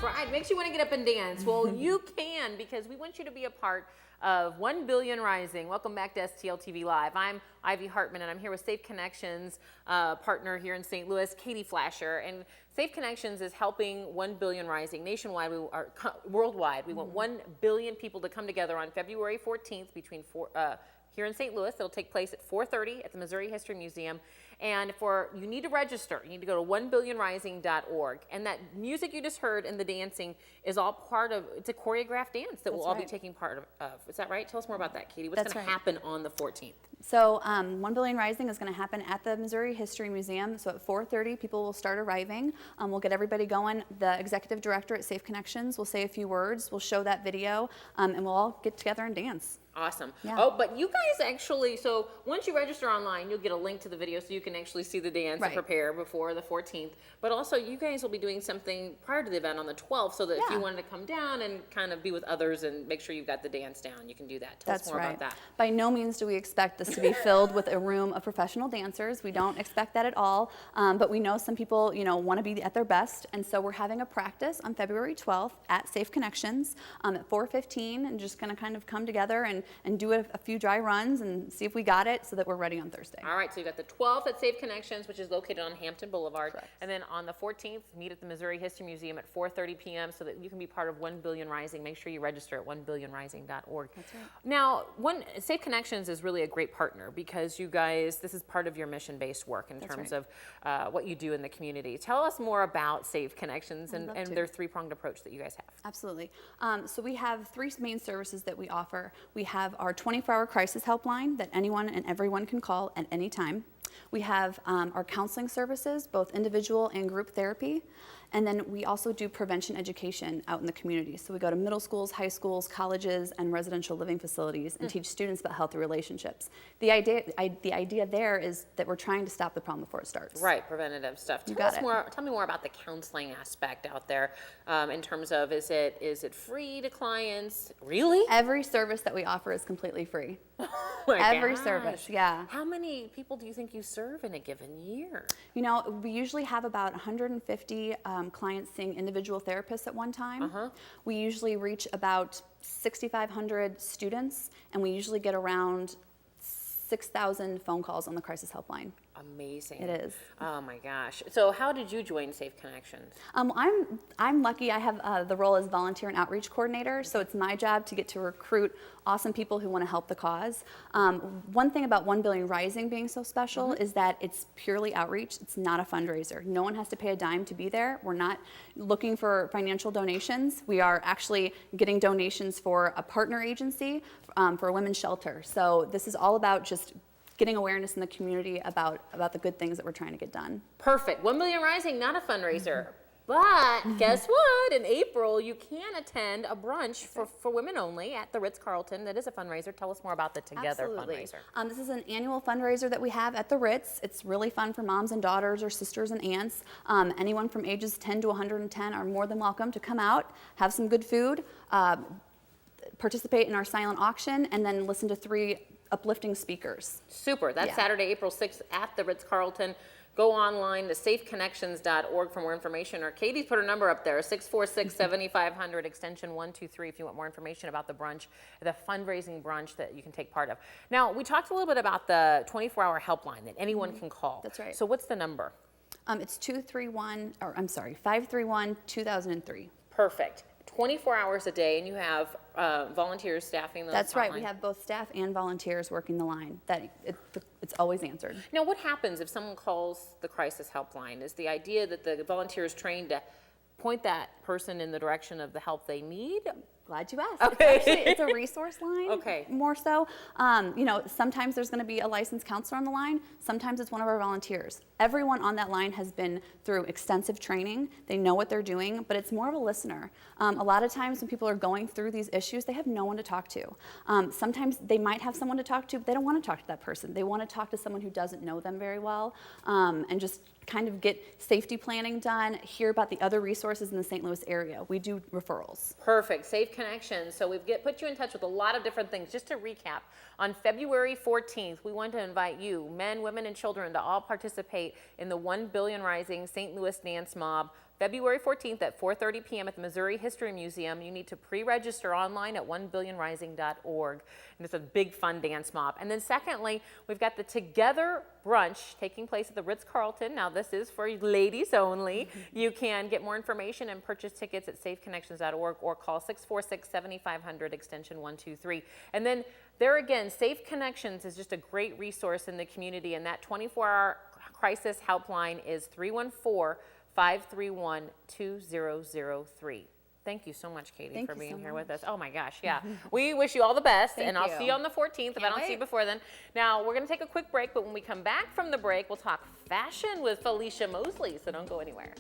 right. Makes you want to get up and dance. Well, you can, because we want you to be a part of 1 Billion Rising. Welcome back to STL TV Live. I'm Ivy Hartman, and I'm here with Safe Connections partner here in St. Louis, Katie Flaschar. And Safe Connections is helping 1 Billion Rising nationwide, worldwide. We want 1 billion people to come together on February 14th here in St. Louis. It'll take place at 4:30 at the Missouri History Museum. And you need to register. You need to go to 1billionrising.org. And that music you just heard and the dancing is all part of, it's a choreographed dance that we'll all be taking part of. Is that right? Tell us more about that, Katie. What's going to happen on the 14th? So 1 Billion Rising is going to happen at the Missouri History Museum. So at 4:30, people will start arriving. We'll get everybody going. The executive director at Safe Connections will say a few words. We'll show that video, and we'll all get together and dance. Awesome. Yeah. Oh, but you guys actually, so once you register online, you'll get a link to the video so you can actually see the dance and prepare before the 14th. But also, you guys will be doing something prior to the event on the 12th, so that if you wanted to come down and kind of be with others and make sure you've got the dance down, you can do that. Tell us more about that. By no means do we expect this to be filled with a room of professional dancers. We don't expect that at all. But we know some people, want to be at their best. And so we're having a practice on February 12th at Safe Connections at 4:15, and just going to kind of come together and do a few dry runs and see if we got it so that we're ready on Thursday. All right, so you got the 12th at Safe Connections, which is located on Hampton Boulevard. Correct. And then on the 14th, meet at the Missouri History Museum at 4:30 p.m. so that you can be part of 1 Billion Rising. Make sure you register at 1billionrising.org. That's right. Now, Safe Connections is really a great partner because you guys, this is part of your mission-based work in terms of what you do in the community. Tell us more about Safe Connections and their three-pronged approach that you guys have. Absolutely. So we have three main services that we offer. We have our 24-hour crisis helpline that anyone and everyone can call at any time. We have our counseling services, both individual and group therapy. And then we also do prevention education out in the community. So we go to middle schools, high schools, colleges, and residential living facilities and teach students about healthy relationships. The idea there is that we're trying to stop the problem before it starts. Right, preventative stuff. Tell me more about the counseling aspect out there in terms of, is it free to clients? Really? Every service that we offer is completely free. Oh my Every gosh. service, yeah. How many people do you think you serve in a given year? We usually have about 150 clients seeing individual therapists at one time. We usually reach about 6,500 students, and we usually get around 6,000 phone calls on the crisis helpline. Amazing. It is. Oh my gosh. So how did you join Safe Connections? I'm lucky. I have the role as volunteer and outreach coordinator, so it's my job to get to recruit awesome people who want to help the cause. One thing about 1 Billion Rising being so special is that it's purely outreach. It's not a fundraiser. No one has to pay a dime to be there. We're not looking for financial donations. We are actually getting donations for a partner agency for a women's shelter. So this is all about just getting awareness in the community about the good things that we're trying to get done. Perfect. 1 Billion Rising, not a fundraiser. But guess what? In April, you can attend a brunch for women only at the Ritz-Carlton. That is a fundraiser. Tell us more about the Together fundraiser. This is an annual fundraiser that we have at the Ritz. It's really fun for moms and daughters or sisters and aunts. Anyone from ages 10 to 110 are more than welcome to come out, have some good food, participate in our silent auction, and then listen to 3 uplifting speakers. Super. That's Saturday, April 6th at the Ritz-Carlton. Go online to safeconnections.org for more information, or Katie's put her number up there, 646-7500, extension 123, if you want more information about the brunch, the fundraising brunch that you can take part of. Now, we talked a little bit about the 24-hour helpline that anyone can call. That's right. So what's the number? It's 531-2003. Perfect. 24 hours a day, and you have volunteers staffing the That's right. hotline. We have both staff and volunteers working the line. It's always answered. Now, what happens if someone calls the crisis helpline? Is the idea that the volunteer is trained to point that person in the direction of the help they need? Glad you asked. Okay. It's a resource line. Okay. More so. Sometimes there's going to be a licensed counselor on the line. Sometimes it's one of our volunteers. Everyone on that line has been through extensive training. They know what they're doing, but it's more of a listener. A lot of times when people are going through these issues, they have no one to talk to. Sometimes they might have someone to talk to, but they don't want to talk to that person. They want to talk to someone who doesn't know them very well, and just kind of get safety planning done, hear about the other resources in the St. Louis area. We do referrals. Perfect. Safe Connections. So we've put you in touch with a lot of different things. Just to recap, on February 14th, we want to invite you, men, women, and children, to all participate in the 1 Billion Rising St. Louis DanceMob February 14th at 4:30 p.m. at the Missouri History Museum. You need to pre-register online at onebillionrising.org. And it's a big fun dance mob. And then secondly, we've got the Together brunch taking place at the Ritz-Carlton. Now this is for ladies only. You can get more information and purchase tickets at safeconnections.org or call 646-7500 extension 123. And then there again, Safe Connections is just a great resource in the community, and that 24-hour crisis helpline is 314-531-2003. Thank you so much, Katie, for being here with us. Oh my gosh, yeah. We wish you all the best, and I'll see you on the 14th if I don't see you before then. Now, we're going to take a quick break, but when we come back from the break, we'll talk fashion with Felicia Mosley, so don't go anywhere.